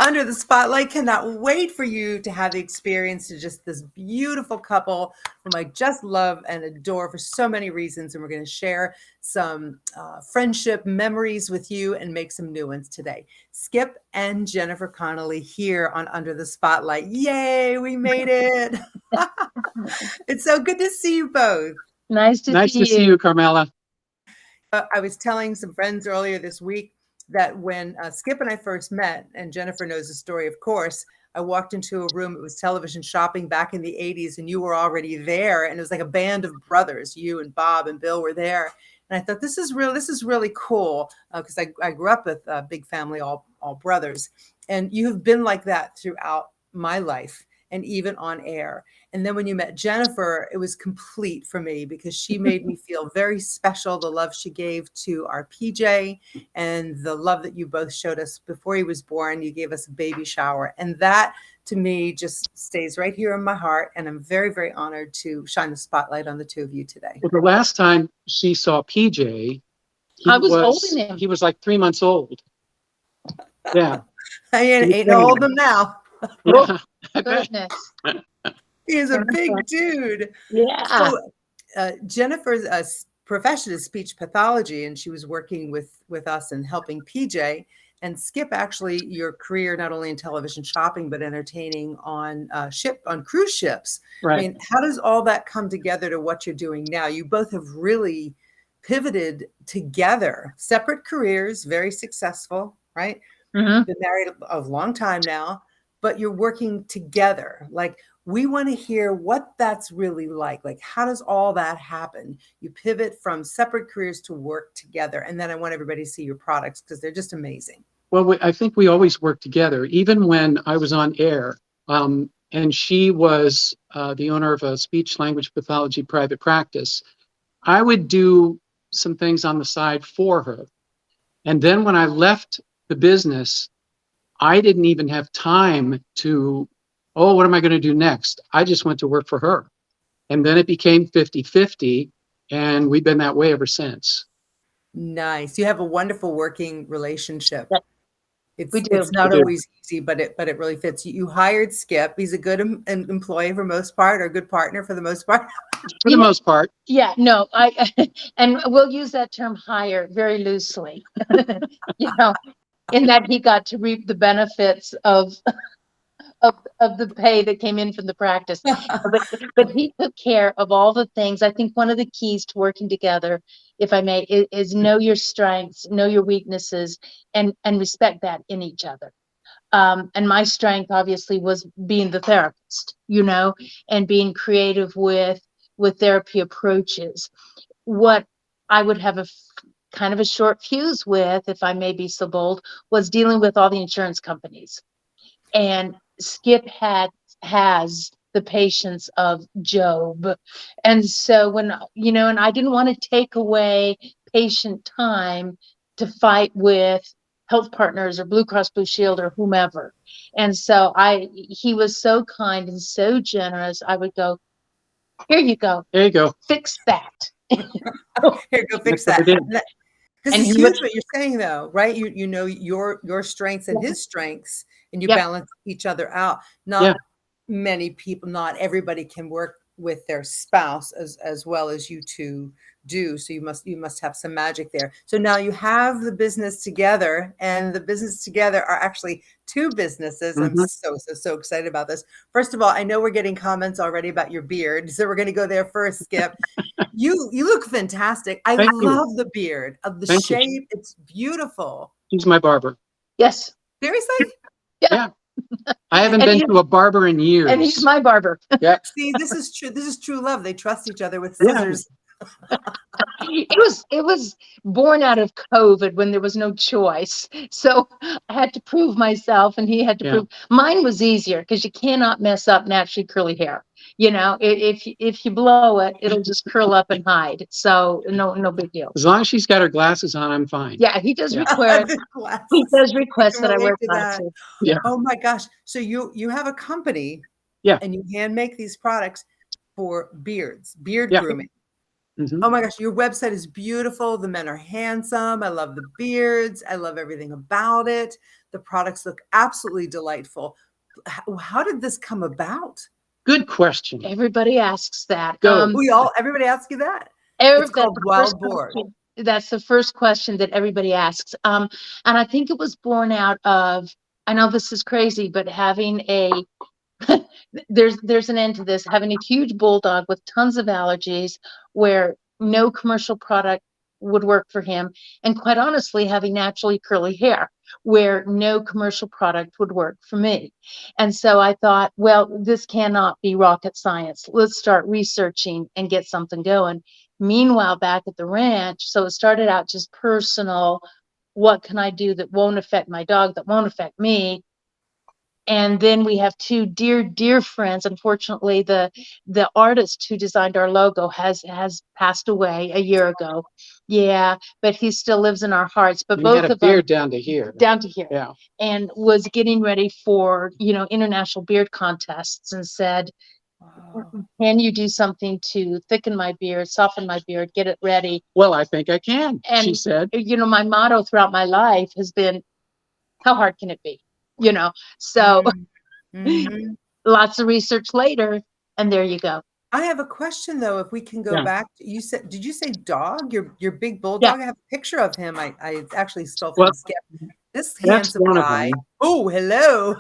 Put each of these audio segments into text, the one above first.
Under the Spotlight. Cannot wait for you to have the experience of just this beautiful couple whom I just love and adore for so many reasons. And we're going to share some friendship memories with you and make some new ones today. Skip and Jennifer Connelly here on Under the Spotlight. Yay, we made it. It's so good to see you both. Nice to see you, Carmela. I was telling some friends earlier this week that when Skip and I first met, and Jennifer knows the story, of course, I walked into a room, it was television shopping back in the 80s, and you were already there. And it was like a band of brothers. You and Bob and Bill were there. And I thought, this is really cool, because I grew up with a big family, all brothers. And you have been like that throughout my life and even on air. And then when you met Jennifer, it was complete for me because she made me feel very special. The love she gave to our PJ and the love that you both showed us before he was born. You gave us a baby shower. And that to me just stays right here in my heart. And I'm very, very honored to shine the spotlight on the two of you today. Well, the last time she saw PJ, I was holding him. He was like 3 months old. Yeah. I ain't holding him now. Yeah. Goodness. He's a big dude. Yeah. So Jennifer's profession is speech pathology, and she was working with us and helping PJ. And Skip, actually, your career not only in television shopping but entertaining on cruise ships. Right. I mean, how does all that come together to what you're doing now? You both have really pivoted together, separate careers, very successful, right? Mm-hmm. Been married a long time now, but you're working together. Like, we want to hear what that's really like. Like, how does all that happen? You pivot from separate careers to work together. And then I want everybody to see your products because they're just amazing. Well, I think we always work together, even when I was on air. And she was the owner of a speech language pathology private practice. I would do some things on the side for her. And then when I left the business, I didn't even have time to, what am I going to do next? I just went to work for her. And then it became 50-50, and we've been that way ever since. Nice. You have a wonderful working relationship. We do. It's not always easy, but it really fits. You hired Skip. He's a good employee for most part, or a good partner for the most part. For the most part. Yeah, no, and we'll use that term hire very loosely, in that he got to reap the benefits of the pay that came in from the practice. But he took care of all the things. I think one of the keys to working together, if I may, is know your strengths, know your weaknesses, and respect that in each other. And my strength obviously was being the therapist, and being creative with therapy approaches. What I would have kind of a short fuse with, if I may be so bold, was dealing with all the insurance companies. And Skip has the patience of Job. And so when, and I didn't want to take away patient time to fight with Health Partners or Blue Cross Blue Shield or whomever. And so he was so kind and so generous. I would go, here you go. There you go. Fix that. Here, go fix that. Because it's huge what you're saying, though, right? You know your strengths and his strengths, and you balance each other out. Not many people, not everybody can work with their spouse as well as you two do. So you must have some magic there. So now you have the business together, and the business together are actually two businesses. Mm-hmm. I'm so excited about this. First of all, I know we're getting comments already about your beard, so we're going to go there first, Skip. You look fantastic. I love the beard, of the shape. It's beautiful. He's my barber. Yes. Seriously? Yeah. I haven't been to a barber in years. And he's my barber. Yeah. See, this is true. This is true love. They trust each other with scissors. It was born out of COVID when there was no choice. So I had to prove myself, and he had to prove. Mine was easier because you cannot mess up naturally curly hair. If you blow it, it'll just curl up and hide. So no big deal. As long as she's got her glasses on, I'm fine. Yeah, he does require. He does request that I wear glasses. Yeah. Oh my gosh! So you have a company, and you hand make these products for beard grooming. Mhm. Oh my gosh, your website is beautiful. The men are handsome. I love the beards. I love everything about it. The products look absolutely delightful. How did this come about? Good question. Everybody asks that. Go. Everybody asks you that. It's That's called the first Wild Boar. question. That's the first question that everybody asks. And I think it was born out of, I know this is crazy, but having a there's an end to this, having a huge bulldog with tons of allergies where no commercial product would work for him, and quite honestly having naturally curly hair where no commercial product would work for me. And so I thought, well, this cannot be rocket science. Let's start researching and get something going. Meanwhile, back at the ranch, so it started out just personal. What can I do that won't affect my dog, that won't affect me? And then we have two dear friends. Unfortunately, the artist who designed our logo has passed away a year ago. Yeah, but he still lives in our hearts. But And he had both a of them beard down to here. down to here, Yeah. and was getting ready for, international beard contests, and said, Wow. can you do something to thicken my beard, soften my beard, get it ready? Well, I think I can, she And said. my motto throughout my life has been, how hard can it be? So Mhm. lots of research later, and there you go. I have a question though, if we can go Yeah. back. You said, did you say dog? Your big Yeah. bulldog? I have a picture of him. I actually stole Well, from Skip. This that's handsome one of guy. them. Oh, hello.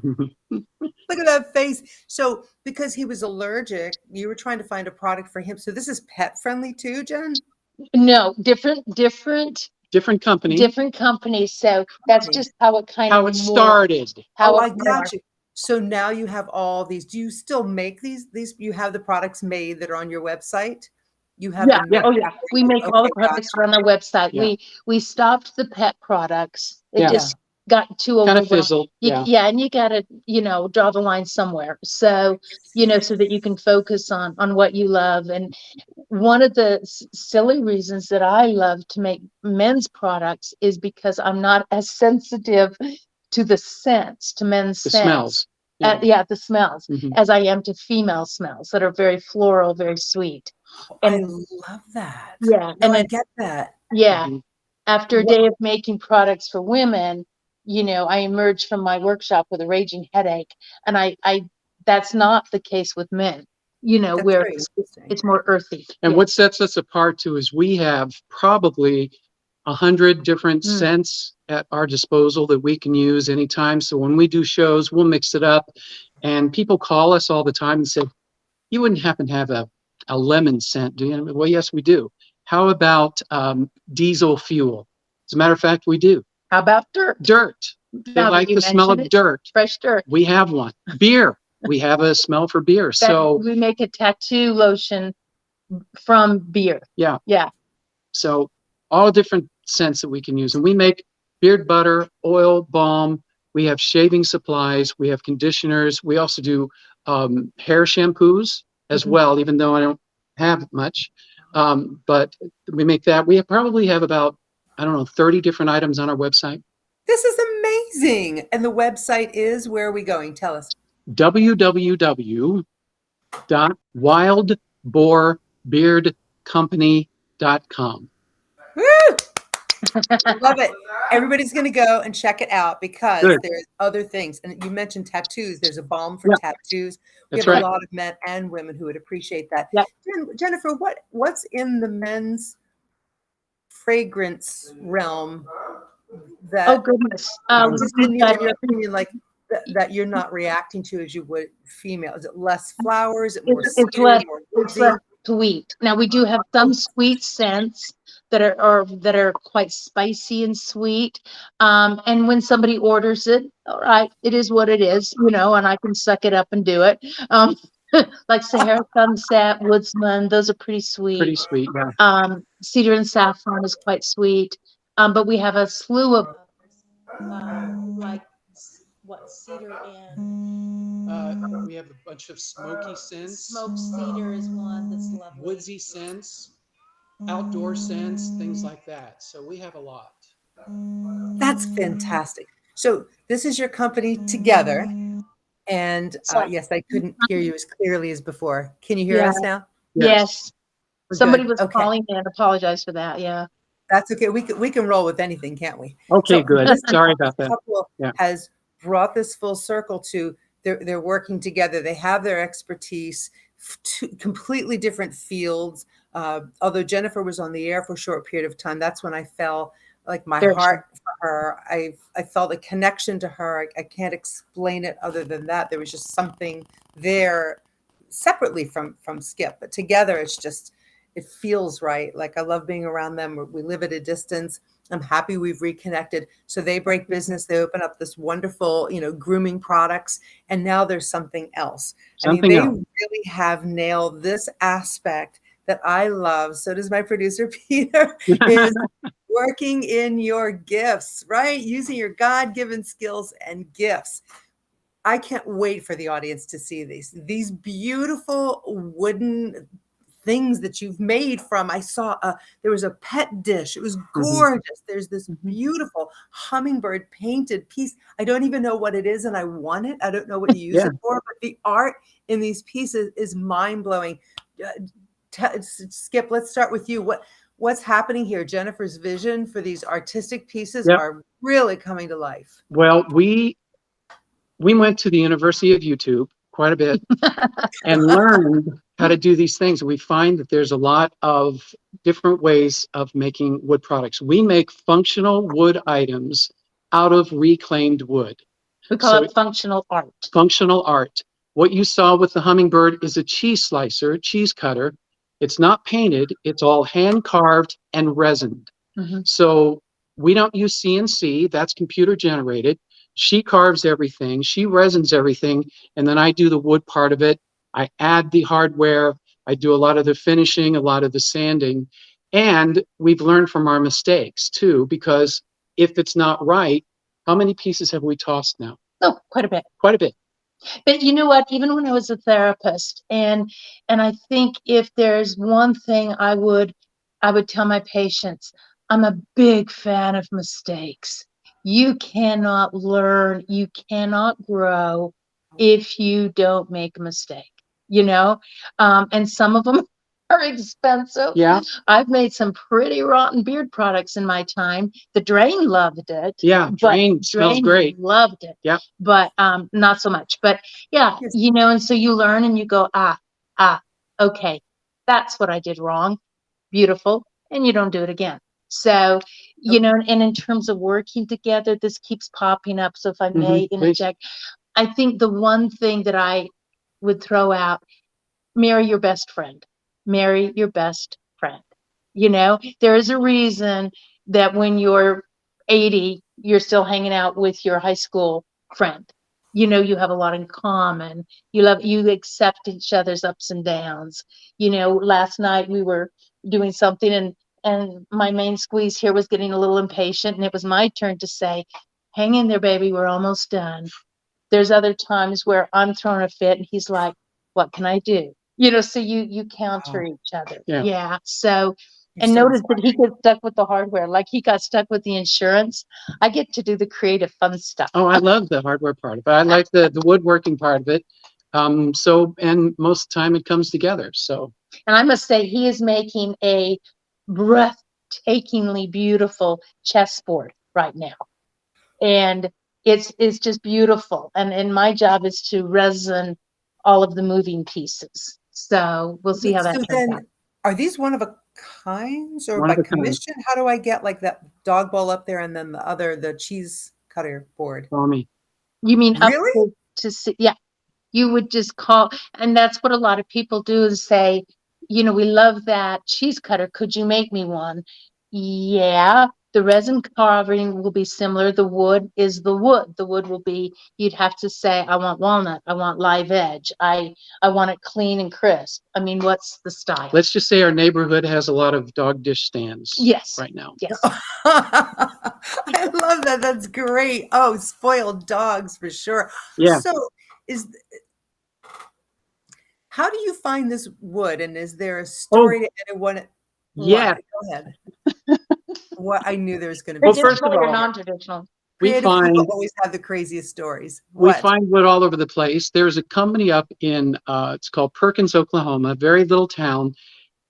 Look at that face. So because he was allergic, you were trying to find a product for him. So this is pet friendly too, Jen? No, different Different company. companies. So that's just how it kind How of it started. how Oh, it I got morphed. you. So now you have all these. Do you still make these? You have the products made that are on your website? You have Yeah. them made Oh yeah. for We you. make all the Okay, products gotcha. on our website. Yeah. We stopped the pet products. It Yeah. just got too Kind of overwhelming. fizzled. Yeah. Yeah, and you gotta, draw the line somewhere. So, so that you can focus on what you love. And one of the silly reasons that I love to make men's products is because I'm not as sensitive to the scents, to men's The scents. smells. Yeah. The smells, Mhm. as I am to female smells that are very floral, very sweet. I And love that. yeah, No, and I then get that. yeah, Mhm. after a What? day of making products for women, I emerged from my workshop with a raging headache, and I that's not the case with men. That's Where very interesting. it's more earthy. And Yeah. what sets us apart too is we have probably 100 different Mm. scents at our disposal that we can use anytime. So when we do shows, we'll mix it up. And people call us all the time and say, you wouldn't happen to have a lemon scent, do you? Well, yes, we do. How about diesel fuel? As a matter of fact, we do. How about dirt? Dirt. They Now that like you the smell of mention it, dirt. fresh dirt. We have one. Beer. We have a smell for beer. So We make a tattoo lotion from beer. yeah. Yeah. So all different scents that we can use. And we make beard butter, oil, balm. We have shaving supplies. We have conditioners. We also do hair shampoos as Mhm. well, even though I don't have much. But we make that. We probably have about, 30 different items on our website. This is amazing. And the website is, where are we going? Tell us. www.wildboarbeardcompany.com. Woo! Love it. Everybody's going to go and check it out because Good. there's other things. And you mentioned tattoos. There's a balm for Yeah. tattoos. We That's have right. a lot of men and women who would appreciate that. Yep. Jennifer, what's in the men's fragrance realm that Oh goodness. just We've in got your opinion, like that you're not reacting to as you would female? Is it less flowers? Is it more it's cedar, less more it's woodsy? less sweet. Now we do have some sweet scents that are quite spicy and sweet. And when somebody orders it, all right, it is what it is, and I can suck it up and do it. Like Sahara Sunset, Woodsman, those are pretty Pretty sweet. sweet. Yeah. Cedar and Saffron is quite sweet. But we have a slew of like what cedar and We have a bunch of smoky scents, smoked cedar is one that's lovely. woodsy scents, outdoor scents, things like that. So we have a lot. That's fantastic. So this is your company together. And So, yes, I couldn't hear you as clearly as before. Can you hear yeah, us now? yes. We're Somebody good. was Okay. calling in. Apologize for that. Yeah. That's okay. We can roll with anything, can't we? Okay, So good. this Sorry about that. couple Yeah. has brought this full circle to they're working together. They have their expertise, two completely different fields. Although Jennifer was on the air for a short period of time, that's when I felt like my Very heart for her. I felt a connection to her. I can't explain it other than that. There was just something there separately from Skip, but together it's just it feels right. Like I love being around them. We live at a distance. I'm happy we've reconnected. So they break business. They open up this wonderful, grooming products. And now there's something else. I mean, Something they else. really have nailed this aspect that I love. So does my producer, Peter, is working in your gifts, right? Using your God-given skills and gifts. I can't wait for the audience to see these beautiful wooden things that you've made from. I saw there was a pet dish. It was gorgeous. There's this beautiful hummingbird painted piece. I don't even know what it is, and I want it. I don't know what you use Yeah. it for, but the art in these pieces is mind-blowing. Skip, let's start with you. What's happening here? Jennifer's vision for these artistic pieces Yep. are really coming to life. Well, we went to the University of YouTube quite a bit and learned how to do these things. We find that there's a lot of different ways of making wood products. We make functional wood items out of reclaimed wood. We call it functional art. Functional art. What you saw with the hummingbird is a cheese slicer, cheese cutter. It's not painted. It's all hand carved and resined. So we don't use CNC. That's computer generated. She carves everything. She resins everything. And then I do the wood part of it. I add the hardware. I do a lot of the finishing, a lot of the sanding. And we've learned from our mistakes too, because if it's not right, how many pieces have we tossed now? Oh, quite a bit. Quite a bit. But you know what? Even when I was a therapist, and I think if there's one thing I would tell my patients, I'm a big fan of mistakes. You cannot learn, you cannot grow if you don't make a mistake, and some of them are expensive. Yeah. I've made some pretty rotten beard products in my time. The drain loved it. Yeah. Drain smells great. Loved it. Yeah. But not so much. But yeah, Yes. and so you learn and you go, okay, that's what I did wrong. Beautiful. And you don't do it again. So, and in terms of working together, this keeps popping up. So if I may interject, I think the one thing that I would throw out, marry your best friend. Marry your best friend. There is a reason that when you're 80, you're still hanging out with your high school friend. You have a lot in common. You accept each other's ups and downs. Last night we were doing something and my main squeeze here was getting a little impatient, and it was my turn to say, hang in there, baby, we're almost done. There's other times where I'm throwing a fit and he's like, what can I do? So you counter each other. Yeah. So, and notice that he gets stuck with the hardware, like he got stuck with the insurance. I get to do the creative fun stuff. Oh, I love the hardware part of it. I like the woodworking part of it. And most of the time it comes together. So, and I must say, he is making a breathtakingly beautiful chessboard right now. And it's just beautiful. And my job is to resin all of the moving pieces. So we'll see how that turns out. Are these one of a kinds or One by of a kind. commission? How do I get like that dog ball up there and then the cheese cutter board? Call me. You mean Really? up to see? Yeah. You would just call, and that's what a lot of people do is say, we love that cheese cutter. Could you make me one? Yeah, the resin carving will be similar. The wood is the wood. The wood will be, you'd have to say, I want walnut. I want live edge. I want it clean and crisp. I mean, what's the style? Let's just say our neighborhood has a lot of dog dish stands. Yes. Right now. Yes. I love that. That's great. Oh, spoiled dogs for sure. Yeah. So how do you find this wood? And is there a story to anyone? Yeah. Go ahead. What I knew there was going to be. Well, first of all, non-traditional. Creative people always have the craziest stories. We find wood all over the place. There's a company up in, it's called Perkins, Oklahoma, very little town.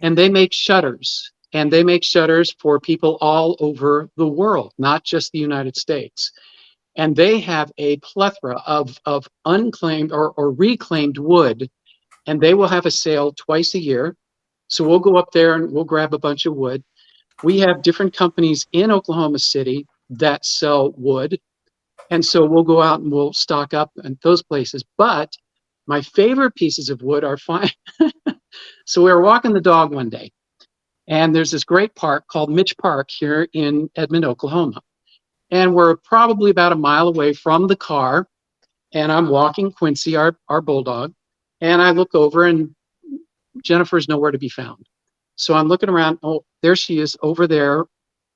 and they make shutters. And they make shutters for people all over the world, not just the United States. And they have a plethora of unclaimed or reclaimed wood, and they will have a sale twice a year. So we'll go up there and we'll grab a bunch of wood. We have different companies in Oklahoma City that sell wood. And so we'll go out and we'll stock up at those places. But my favorite pieces of wood are fine. So we were walking the dog one day, and there's this great park called Mitch Park here in Edmond, Oklahoma. And we're probably about a mile away from the car. And I'm walking Quincy, our bulldog. And I look over, and Jennifer's nowhere to be found. So I'm looking around. Oh, there she is over there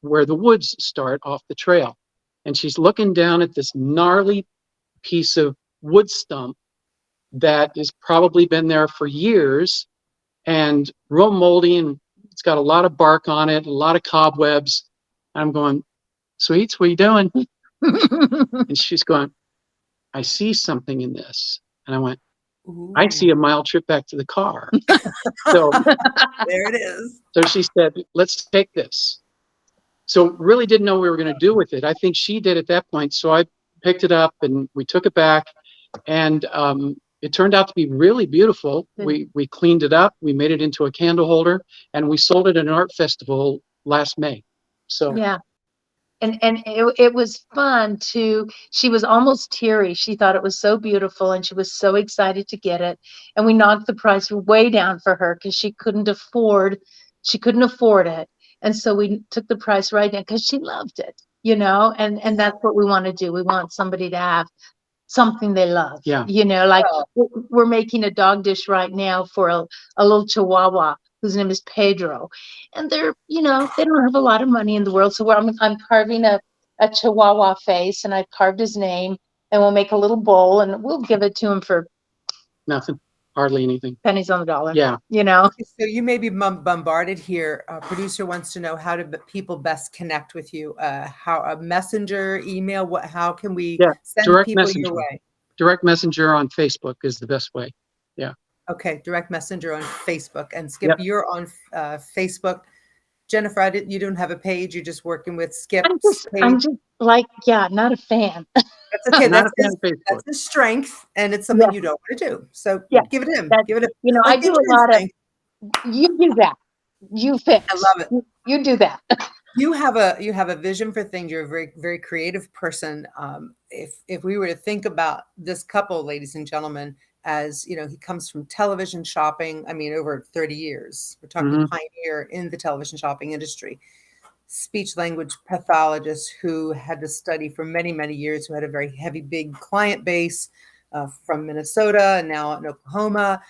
where the woods start off the trail. And she's looking down at this gnarly piece of wood stump that has probably been there for years and real moldy, and it's got a lot of bark on it, a lot of cobwebs. I'm going, Sweets, what are you doing? And she's going, I see something in this. And I went, I see a mile trip back to the car. So there it is. So she said, let's take this. So really didn't know what we were going to do with it. I think she did at that point. So I picked it up and we took it back, and it turned out to be really beautiful. We cleaned it up, we made it into a candle holder, and we sold it at an art festival last May. So yeah. And it was fun to, she was almost teary. She thought it was so beautiful and she was so excited to get it. And we knocked the price way down for her because she couldn't afford it. And so we took the price right down because she loved it, and that's what we want to do. We want somebody to have something they love. Yeah. Like we're making a dog dish right now for a little Chihuahua whose name is Pedro. And they're, they don't have a lot of money in the world. So I'm carving a Chihuahua face, and I've carved his name, and we'll make a little bowl and we'll give it to him for nothing, hardly anything. Pennies on the dollar. Yeah. So you may be bombarded here. Producer wants to know how do people best connect with you? How a messenger, email? How can we send direct people messenger. your way? Direct messenger on Facebook is the best way. Yeah. Okay, direct messenger on Facebook. And Skip, you're on Facebook. Jennifer, you don't have a page. You're just working with Skip. I'm just not a fan. That's okay. That's his strength, and it's something you don't want to do. So give it him. Give it him. I do a lot of. You do that. You fix. I love it. You do that. You have a vision for things. You're a very, very creative person. If we were to think about this couple, ladies and gentlemen, as he comes from television shopping. I mean, over 30 years. We're talking pioneer in the television shopping industry. Speech language pathologist who had to study for many, many years, who had a very heavy, big client base from Minnesota and now in Oklahoma.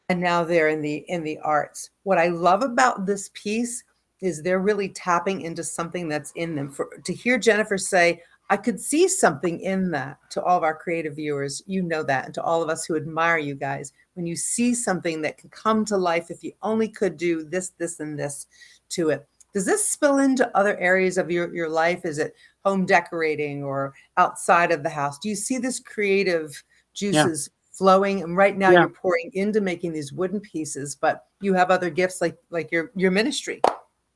And now they're in the arts. What I love about this piece is they're really tapping into something that's in them. To hear Jennifer say, I could see something in that, to all of our creative viewers, that, and to all of us who admire you guys, when you see something that can come to life, if you only could do this, this, and this to it. Does this spill into other areas of your life? Is it home decorating or outside of the house? Do you see this creative juices flowing? And right now you're pouring into making these wooden pieces, but you have other gifts like your ministry.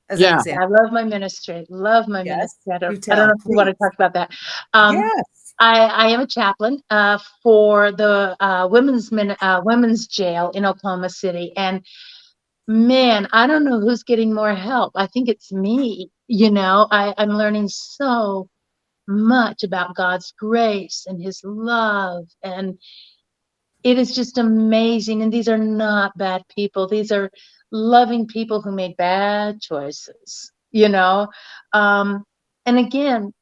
As an example. I love my ministry. Ministry. I don't know if you want to talk about that. Yes. I am a chaplain for the women's jail in Oklahoma City. And man, I don't know who's getting more help. I think it's me. I'm learning so much about God's grace and his love. And it is just amazing. And these are not bad people. These are loving people who made bad choices, and again,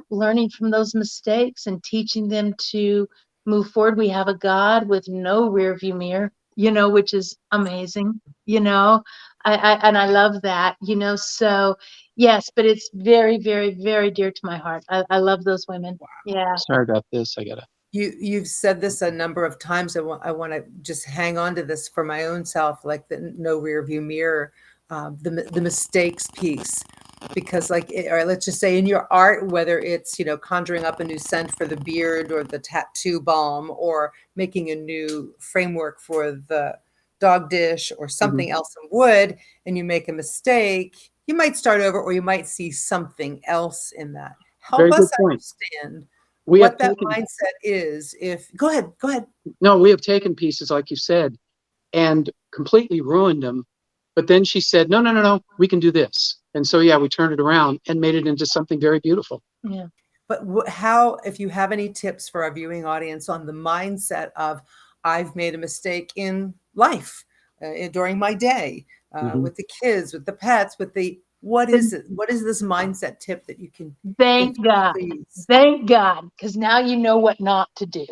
learning from those mistakes and teaching them to move forward. We have a God with no rear view mirror, which is amazing, I love that, so yes, but it's very, very, very dear to my heart. I love those women. Wow. Yeah. Sorry about this. You've said this a number of times. I want to just hang on to this for my own self, like the no rear view mirror, the mistakes piece, because or let's just say in your art, whether it's, conjuring up a new scent for the beard or the tattoo balm, or making a new framework for the dog dish or something else in wood, and you make a mistake, you might start over, or you might see something else in that. Help Very us good point. understand We have what that taken, mindset is. Go ahead. no, we have taken pieces, like you said, and completely ruined them. But then she said, no, we can do this. And so, yeah, we turned it around and made it into something very beautiful. Yeah. But how, if you have any tips for our viewing audience on the mindset of, I've made a mistake in life, during my day, with the kids, with the pets, what is it? What is this mindset tip that you can Thank give, God. please? Thank God. Because now you know what not to do.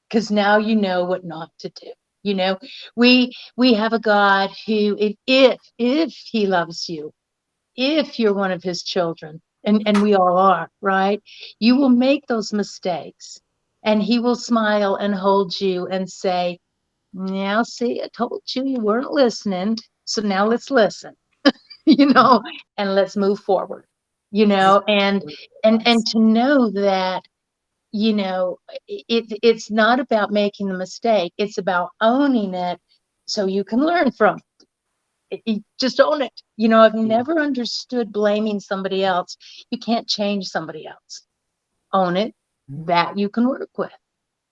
Because now you know what not to do. You know, we have a God who, if he loves you, if you're one of his children, and we all are, right? You will make those mistakes, and he will smile and hold you and say, now see, I told you you weren't listening. So now let's listen, and let's move forward, and to know that, it's not about making the mistake. It's about owning it so you can learn from it. You just own it. I've never understood blaming somebody else. You can't change somebody else. Own it. That you can work with.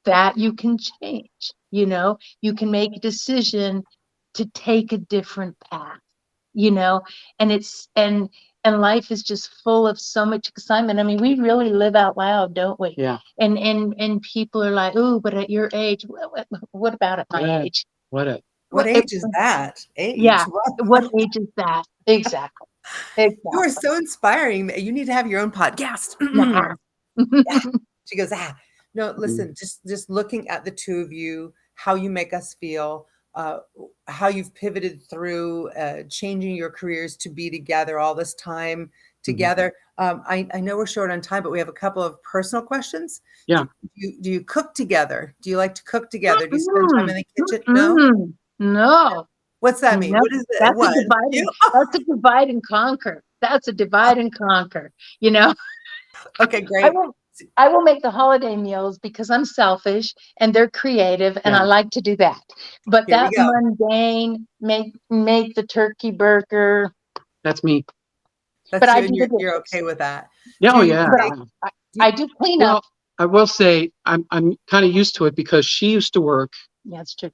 That you can change. You can make a decision to take a different path. And life is just full of so much excitement. I mean, we really live out loud, don't we? Yeah. And people are like, "Oh, but at your age, what about at my age? What age is that? Yeah. What? What age is that? Exactly. You are so inspiring. You need to have your own podcast. Nah. Yeah. She goes, no, listen, just looking at the two of you, how you make us feel, how you've pivoted through, changing your careers to be together all this time together. I know we're short on time, but we have a couple of personal questions. Yeah. Do you cook together? Do you like to cook together? Do you spend time in the kitchen? No. No. What's that mean? No. What is it? That's What? that's a divide and conquer. That's a divide and conquer. Okay, great. I will make the holiday meals because I'm selfish and they're creative and I like to do that. But Here we that go. mundane, make the turkey burger. That's me. That's But you, I and do the you're dishes. okay with that. Oh, Do you yeah. But I do clean up. Well, I will say I'm kind of used to it because she used to work Yeah, it's true.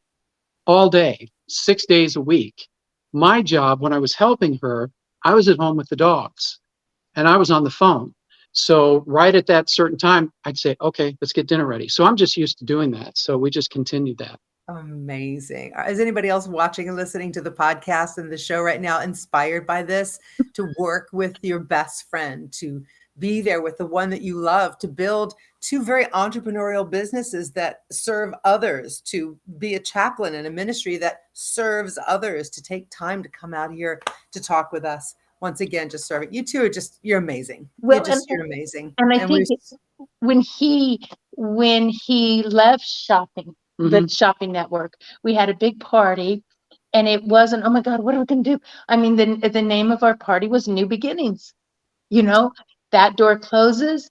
all day, 6 days a week. My job, when I was helping her, I was at home with the dogs and I was on the phone. So right at that certain time, I'd say, okay, let's get dinner ready. So I'm just used to doing that. So we just continued that. Amazing. Is anybody else watching and listening to the podcast and the show right now inspired by this, to work with your best friend, to be there with the one that you love, to build two very entrepreneurial businesses that serve others, to be a chaplain in a ministry that serves others, to take time to come out here to talk with us? Once again, just serving. You two are you're amazing. Well, You're amazing. and I think when he left shopping, the shopping network, we had a big party, and it wasn't, oh my God, what are we going to do? I mean, the name of our party was New Beginnings. That door closes.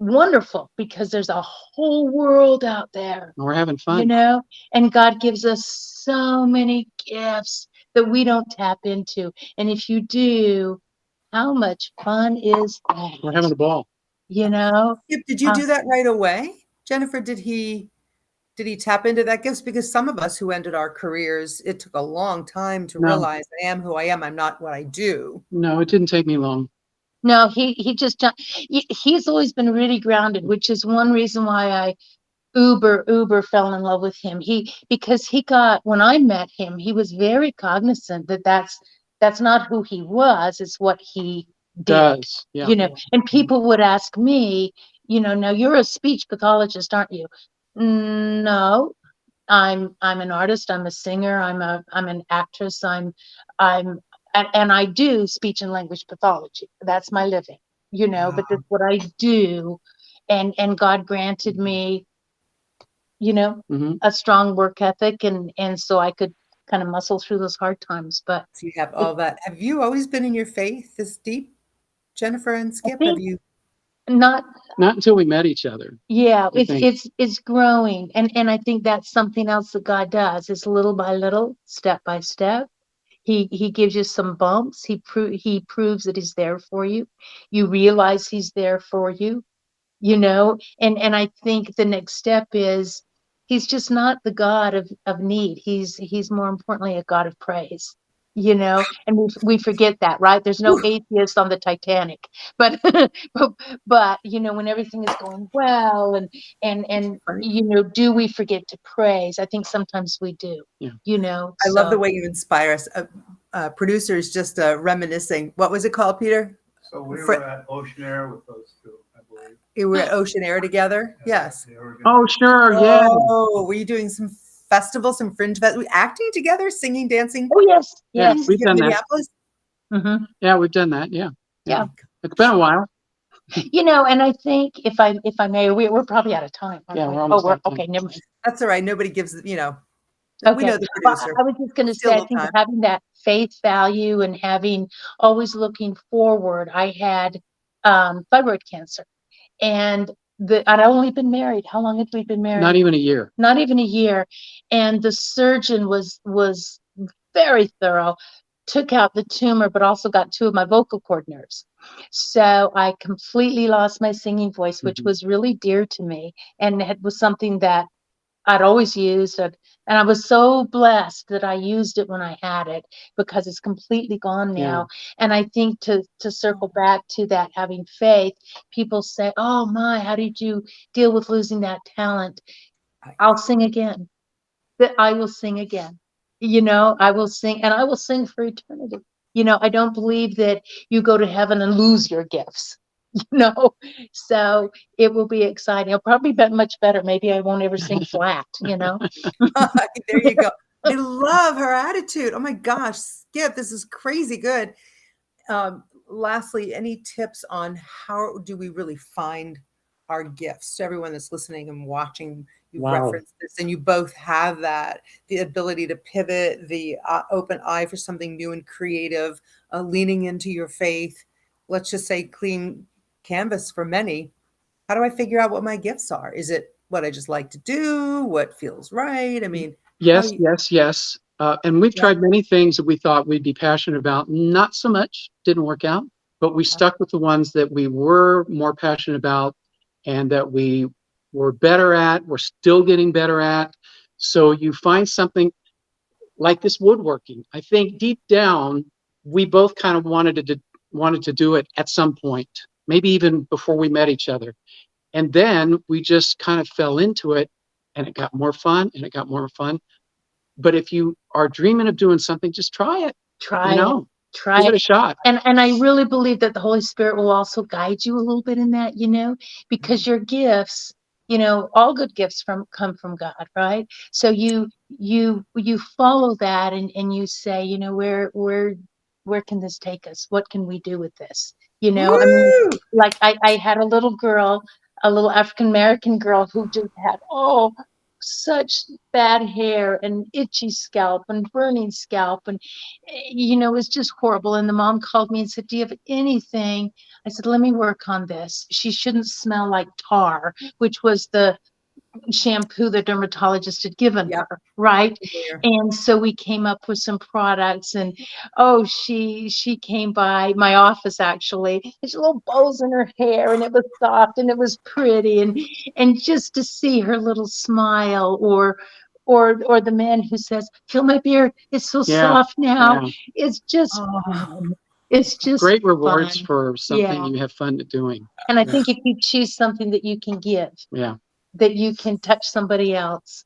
Wonderful, because there's a whole world out there. We're having fun. And God gives us so many gifts that we don't tap into. And if you do, how much fun is that? We're having a ball. Did you do that right away? Jennifer, did he tap into that gift? Because some of us who ended our careers, it took a long time to realize I am who I am. I'm not what I do. No, it didn't take me long. No, he's always been really grounded, which is one reason why I uber fell in love with him. Because when I met him, he was very cognizant that that's not who he was, it's what he did. Yeah. And people would ask me, now you're a speech pathologist, aren't you? No, I'm an artist, I'm a singer, I'm an actress, and I do speech and language pathology. That's my living, but that's what I do. And God granted me, a strong work ethic, and so I could kind of muscle through those hard times. But so you have all that. Have you always been in your faith this deep, Jennifer and Skip? Not, Not until we met each other. yeah, I think. it's growing. And I think that's something else that God does, is little by little, step by step. He gives you some bumps. He proves that he's there for you. You realize he's there for you, and I think the next step is, he's just not the God of need. He's more importantly a God of praise, and we forget that, right? There's no atheist on the Titanic, but but when everything is going well, and Right. do we forget to praise? I think sometimes we do. Yeah. I love the So way you inspire us. Producers just reminiscing. What was it called, Peter? So we were at Ocean Air with those two, I believe. You were at Ocean Air together? Yes. They were Oh, gonna- sure. Yeah. Oh, were you doing some festivals, some fringe festivals, acting together, singing, dancing? oh yes, Yeah, yes. we've Here in done that. Minneapolis? Hmm. Yeah, we've done that. Yeah. Yeah. It's been a while. And I think, if I may, we're probably out of time, aren't Yeah, we? we're almost out of time. Okay, never mind. That's all right. Nobody gives, we know Okay. the Well, producer. I was just going to Steal say, a I little think time. having that faith value and having always looking forward. I had thyroid cancer, and I'd only been married. How long had we been married? Not even a year. Not even a year. And the surgeon was very thorough, took out the tumor, but also got 2 of my vocal cord nerves. So I completely lost my singing voice, which Mhm. was really dear to me, and it was something that I'd always used. And I was so blessed that I used it when I had it, because it's completely gone now. And I think to circle back to that, having faith, people say, oh my, how did you deal with losing that talent? I'll sing again. That I will sing again. I will sing, and I will sing for eternity. I don't believe that you go to heaven and lose your gifts. So it will be exciting. It'll probably be much better. Maybe I won't ever sing flat. There you go. I love her attitude. Oh my gosh, Skip, this is crazy good. Lastly, any tips on how do we really find our gifts? To everyone that's listening and watching, you've Wow. referenced this, and you both have that, the ability to pivot, the open eye for something new and creative, leaning into your faith. Let's just say clean canvas for many. How do I figure out what my gifts are? Is it what I just like to do? What feels right? I mean, how do Yes, you, yes. And we've yeah, tried many things that we thought we'd be passionate about. Not so much, didn't work out, but we stuck with the ones that we were more passionate about and that we were better at, we're still getting better at. So you find something like this woodworking. I think deep down, we both kind of wanted to do it at some point, maybe even before we met each other. And then we just kind of fell into it, and it got more fun and it got more fun. But if you are dreaming of doing something, just try it. Try it. Give it a shot. And I really believe that the Holy Spirit will also guide you a little bit in that, because your gifts, all good gifts come from God, right? So you follow that, and you say, where can this take us? What can we do with this? I mean, woo! like I had a little girl, a little African American girl, who just had such bad hair and itchy scalp and burning scalp, and it was just horrible. And the mom called me and said, do you have anything? I said, let me work on this. She shouldn't smell like tar, which was the shampoo the dermatologist had given Yep. her, right? Familiar. And so we came up with some products, and she came by my office, actually. There's little bows in her hair, and it was soft and it was pretty, and just to see her little smile, or the man who says, feel my beard, it's so Yeah, soft now. yeah. It's just Oh. fun. It's just Great rewards fun. for something Yeah. you have fun doing. And I think if you choose something that you can give, Yeah. that you can touch somebody else,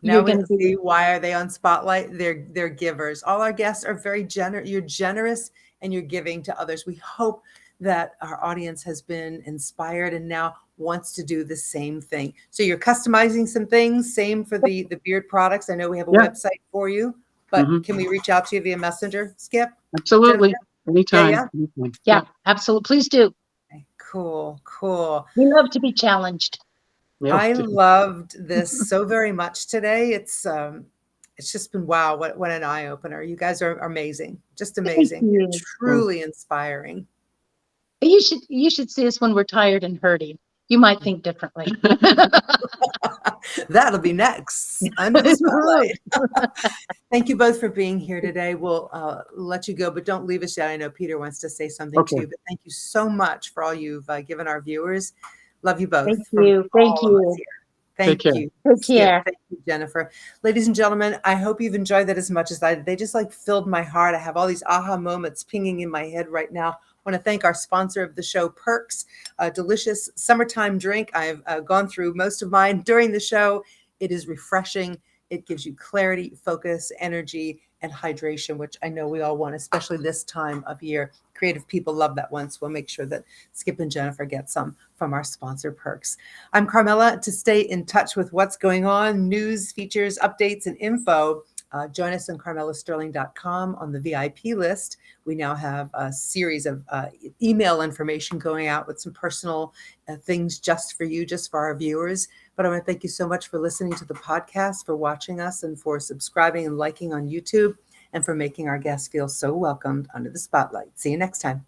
Now you're we going to see be. why are they on Spotlight? They're givers. All our guests are very generous. You're generous and you're giving to others. We hope that our audience has been inspired and now wants to do the same thing. So you're customizing some things. Same for the beard products. I know we have a Yeah. website for you, but Mhm. can we reach out to you via Messenger, Skip? Absolutely. Jennifer? Anytime. Yeah. Anytime. Yeah, absolutely. Please do. Okay, cool. We love to be challenged. Yeah. I loved this so very much today. It's just been wow, what an eye opener. You guys are amazing. Just Thank amazing. You're you. truly inspiring. You should see us when we're tired and hurting. You might think differently. That'll be next under the spotlight. Thank you both for being here today. We'll let you go, but don't leave us yet. I know Peter wants to say something Okay. too, but thank you so much for all you've given our viewers. Love you both. Thank from you. Thank all of us you. here. Take Thank care. you. Take Skip. care. Thank you, Jennifer. Ladies and gentlemen, I hope you've enjoyed that as much as I did. They just like filled my heart. I have all these aha moments pinging in my head right now. I want to thank our sponsor of the show, Perks, a delicious summertime drink. I've gone through most of mine during the show. It is refreshing. It gives you clarity, focus, energy, and hydration, which I know we all want, especially this time of year. Creative people love that one, so we'll make sure that Skip and Jennifer get some from our sponsor, Perks. I'm Carmela. To stay in touch with what's going on, news, features, updates, and info, join us on carmelasterling.com on the VIP list. We now have a series of email information going out with some personal things just for you, just for our viewers. But I want to thank you so much for listening to the podcast, for watching us, and for subscribing and liking on YouTube, and for making our guests feel so welcomed under the spotlight. See you next time.